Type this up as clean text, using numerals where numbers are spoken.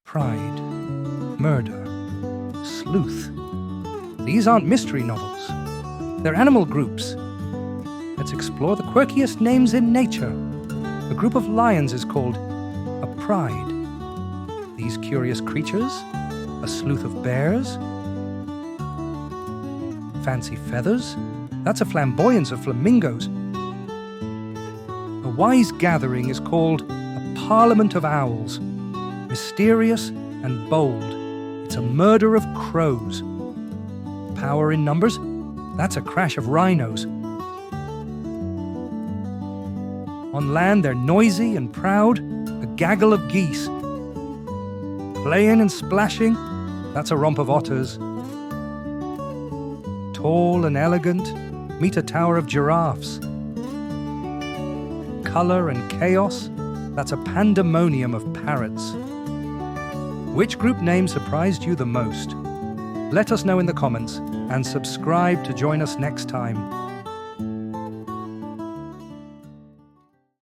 pride, murder, sleuth. These aren't mystery novels. They're animal groups. Let's explore the quirkiest names in nature. A group of lions is called a pride. These curious creatures, a sleuth of bears. Fancy feathers, that's a flamboyance of flamingos. A wise gathering is called a parliament of owls. Mysterious and bold, it's a murder of crows. Power in numbers, that's a crash of rhinos. On land, they're noisy and proud, a gaggle of geese. Playing and splashing, that's a romp of otters. Tall and elegant, meet a tower of giraffes. Color and chaos, that's a pandemonium of parrots. Which group name surprised you the most? Let us know in the comments and subscribe to join us next time.